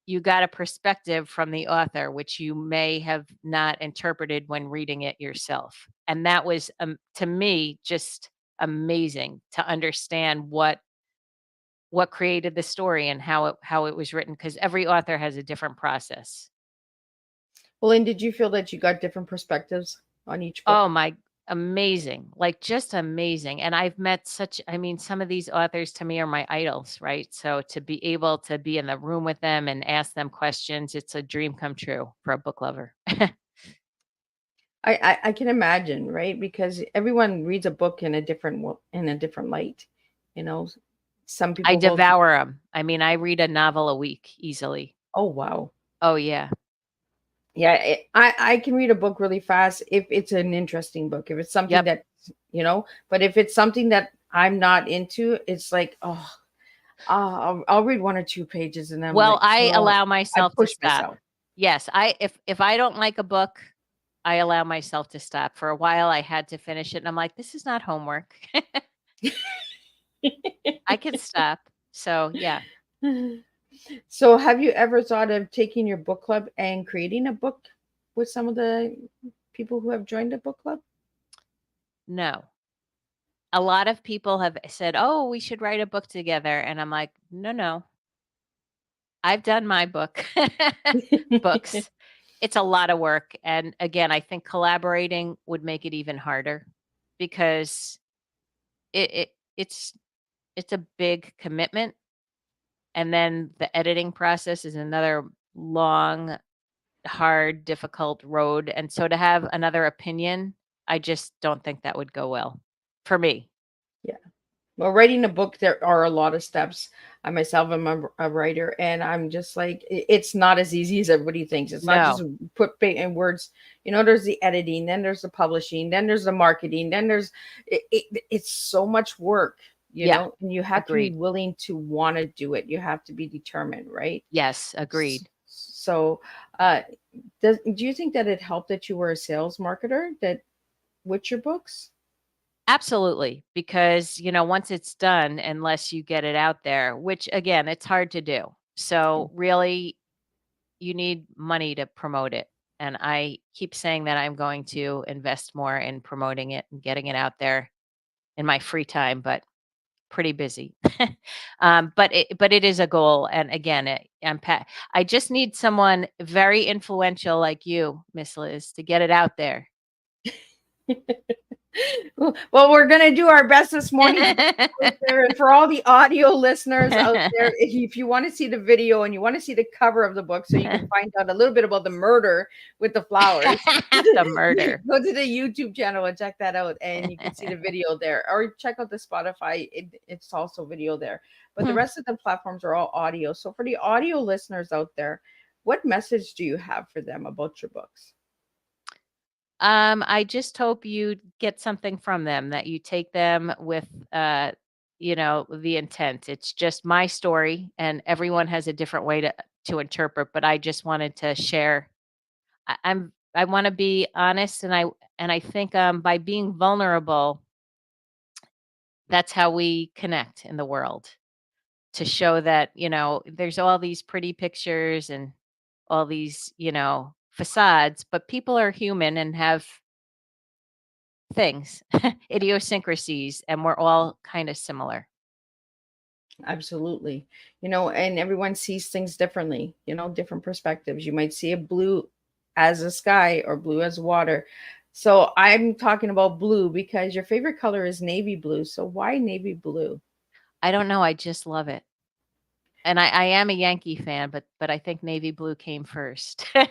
You got a perspective from the author, which you may have not interpreted when reading it yourself. And that was, to me, just amazing to understand what created the story and how it was written, because every author has a different process. well, and did you feel that you got different perspectives on each book? Oh my amazing, like just amazing. And I've met some of these authors to me are my idols, right? So to be able to be in the room with them and ask them questions, it's a dream come true for a book lover. I can imagine, right? Because everyone reads a book in a in a different light. You know, some I people go to, devour them. I mean, I read a novel a week easily. oh wow. Oh yeah. Yeah, I can read a book really fast if it's an interesting book. If it's something Yep. that, but if it's something that I'm not into, it's like, oh, I'll read 1 or 2 pages and then I'm Well, like, I oh, allow I myself to push stop. myself. Yes, if I don't like a book, I allow myself to stop. For a while, I had to finish it, and I'm like, "This is not homework. I can stop." So, yeah. So, have you ever thought of taking your book club and creating a book with some of the people who have joined the book club? No. A lot of people have said, "Oh, we should write a book together," and I'm like, "No, no. I've done my books. It's a lot of work." And again, I think collaborating would make it even harder because it it it's it's a big commitment, and then the editing process is another long, hard, difficult road, and so to have another opinion, I just don't think that would go well for me. Yeah. Well, writing a book, there are a lot of steps. I myself am a writer, and I'm just like, it's not as easy as everybody thinks. It's not just No. put in words. There's the editing, then there's the publishing, then there's the marketing, then it's so much work, Yeah, and you have to be agreed. willing to want to do it. You have to be determined, right? Yes, agreed. So, do you think that it helped that you were a sales marketer that with your books? Absolutely, because, once it's done, unless you get it out there, which again, it's hard to do. So, really, you need money to promote it, and I keep saying that I'm going to invest more in promoting it and getting it out there in my free time, but pretty busy. But it is a goal, and again, I just need someone very influential like you, Miss Liz, to get it out there. Well, we're going to do our best this morning to put it out there. And for all the audio listeners out there, if you want to see the video and you want to see the cover of the book so you can find out a little bit about the murder with the flowers, The murder. go to the YouTube channel and check that out. And you can see the video there. Or check out the Spotify. It's also video there. But the rest of the platforms are all audio. So for the audio listeners out there, what message do you have for them about your books? I just hope you get something from them, that you take them with, the intent. It's just my story, and everyone has a different way to interpret. But I just wanted to share. I want to be honest, and I think by being vulnerable, that's how we connect in the world. To show that there's all these pretty pictures and all these facades, but people are human and have things, idiosyncrasies, and we're all kind of similar. Absolutely. And everyone sees things differently, different perspectives. You might see a blue as a sky or blue as water. So I'm talking about blue because your favorite color is navy blue. So why navy blue? I don't know. I just love it. And I am a Yankee fan, but I think navy blue came first. I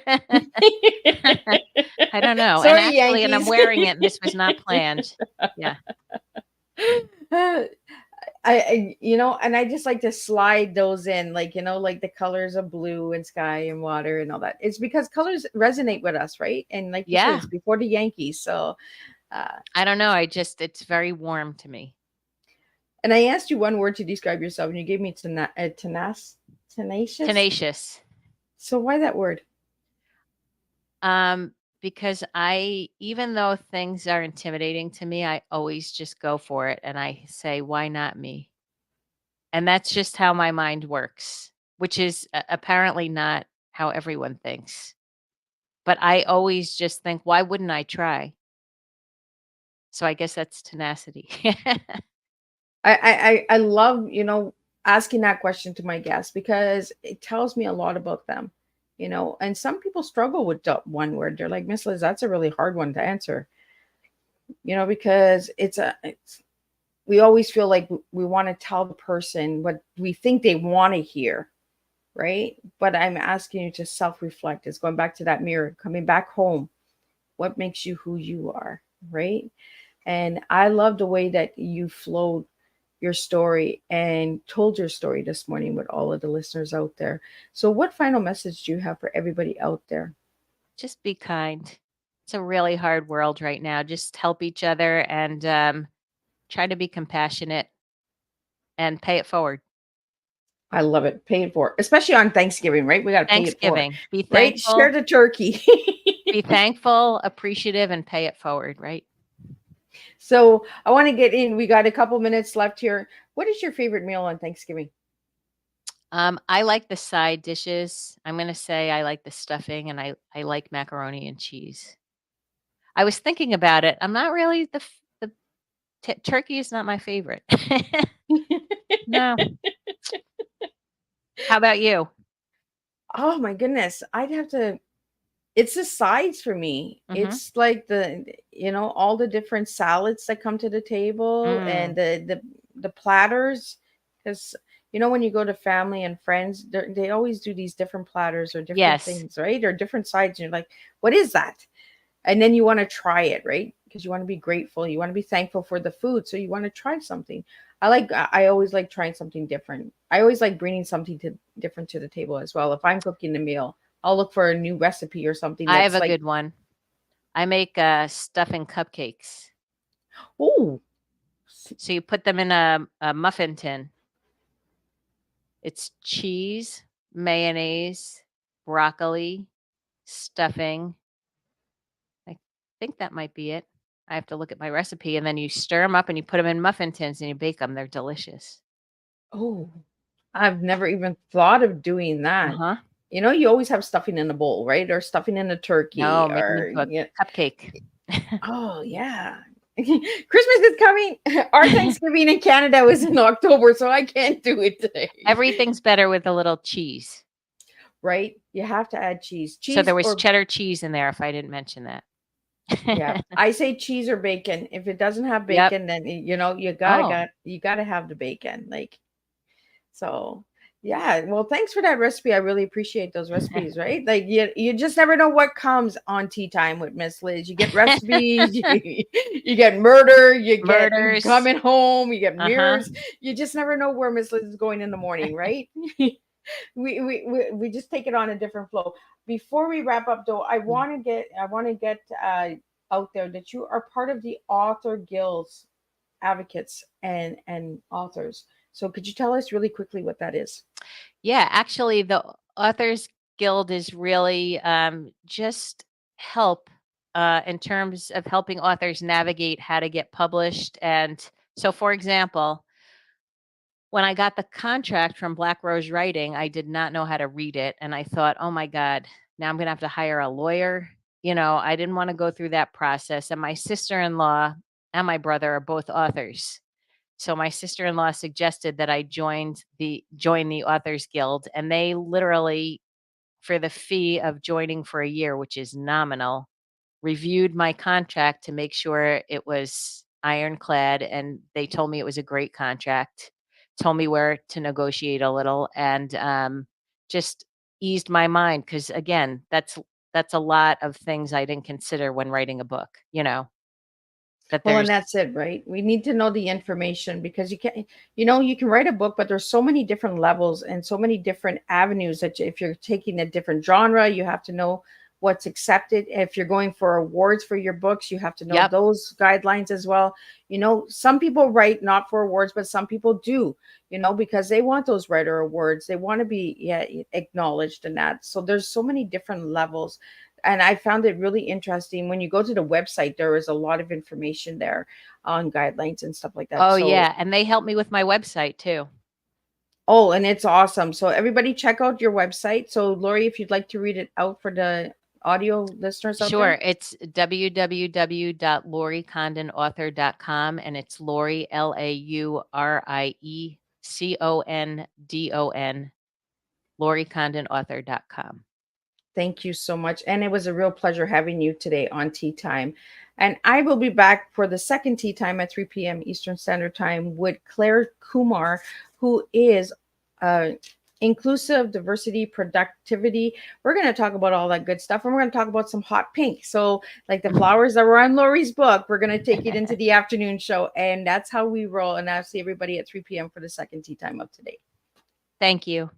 don't know. And Sorry, actually, and I'm Yankees. wearing it, and this was not planned. Yeah. And I just like to slide those in, like, like the colors of blue and sky and water and all that. It's because colors resonate with us, right? And like you said, Yeah. it's before the Yankees. So, uh, I don't know. It's very warm to me. and I asked you one word to describe yourself, and you gave me tenacious. Tenacious. So why that word? Because even though things are intimidating to me, I always just go for it and I say, why not me? And that's just how my mind works, which is apparently not how everyone thinks. But I always just think, why wouldn't I try? So I guess that's tenacity. I love, asking that question to my guests because it tells me a lot about them, and some people struggle with one word. They're like, Miss Liz, that's a really hard one to answer. because we always feel like we want to tell the person what we think they want to hear, right? But I'm asking you to self-reflect. It's going back to that mirror, coming back home. What makes you who you are, right? And I love the way that you flowed your story and told your story this morning with all of the listeners out there. So, what final message do you have for everybody out there? Just be kind. It's a really hard world right now. Just help each other and try to be compassionate and pay it forward. I love it. Pay it for, especially on Thanksgiving, right? We got to pay it for, Thanksgiving. Be right? Share thankful, the turkey. be thankful, appreciative, and pay it forward, right? So, I want to get in. We got a couple minutes left here. What is your favorite meal on Thanksgiving? I like the side dishes. I'm gonna say I like the stuffing and I like macaroni and cheese. I was thinking about it. I'm not really the turkey is not my favorite. No. How about you? Oh my goodness. I'd have to, it's the sides for me. Mhm. It's like all the different salads that come to the table and Mm. the platters. Because when you go to family and friends, they always do these different platters or different Yes. things, right? Or different sides. And you're like, what is that? And then you want to try it, right? Because you want to be grateful, you want to be thankful for the food, so you want to try something. I always like trying something different. I always like bringing something different to the table as well. If I'm cooking a meal, I'll look for a new recipe or something I have that's a like, good one. I make stuffing cupcakes. oh, So you put them in a muffin tin. It's cheese, mayonnaise, broccoli, stuffing. I think that might be it. I have to look at my recipe, and then you stir them up and you put them in muffin tins and you bake them. They're delicious. oh, I've never even thought of doing that. Uh-huh. You always have stuffing in a bowl, right? Or stuffing in a turkey, No, make them or into a cupcake. oh yeah. Christmas is coming. Our Thanksgiving in Canada was in October, so I can't do it today. Everything's better with a little cheese. Right? You have to add cheese. So Cheese there was or cheddar cheese in there if I didn't mention that. yeah. I say cheese or bacon. If it doesn't have Yep. bacon, then Oh, you gotta have the bacon. Like so yeah, well, thanks for that recipe. I really appreciate those recipes, right? Like you just never know what comes on Tea Time with Miss Liz. You get recipes, you get murder, you get murders. coming home, you get Uh-huh. mirrors. You just never know where Miss Liz is going in the morning, right? We just take it on a different flow. Before we wrap up, though, I want to get out there that you are part of the author guilds, advocates, and authors. So could you tell us really quickly what that is? Yeah, actually, the Authors Guild is really just help in terms of helping authors navigate how to get published. And so, for example, when I got the contract from Black Rose Writing, I did not know how to read it. And I thought, oh my God, now I'm going to have to hire a lawyer. I didn't want to go through that process. And my sister in law and my brother are both authors. So my sister-in-law suggested that I join the Authors Guild, and they literally, for the fee of joining for a year, which is nominal, reviewed my contract to make sure it was ironclad, and they told me it was a great contract, told me where to negotiate a little, and just eased my mind because again, that's a lot of things I didn't consider when writing a book. That Well, and there's that's it, right? We need to know the information because you can write a book, but there's so many different levels and so many different avenues that if you're taking a different genre, you have to know what's accepted. If you're going for awards for your books, you have to know yep, those guidelines as well. Some people write not for awards, but some people do, because they want those writer awards. They want to be, yeah, acknowledged in that. So there's so many different levels, and I found it really interesting. When you go to the website, there is a lot of information there on guidelines and stuff like that. oh So, yeah, and they helped me with my website too. oh, and it's awesome. So everybody check out your website. So Lori, if you'd like to read it out for the audio listeners out Sure. there. It's www.lauriecondonauthor.com, and it's Laurie, LaurieCondon, lauriecondonauthor.com. Thank you so much. And it was a real pleasure having you today on Tea Time. And I will be back for the second tea time at 3 p.m. Eastern Standard Time with Claire Kumar, who is inclusive, diversity, productivity. We're going to talk about all that good stuff, and we're going to talk about some hot pink. So, like the flowers that were on Laurie's book, we're going to take it into the afternoon show, and that's how we roll. And I'll see everybody at 3 p.m. for the second tea time of today. Thank you.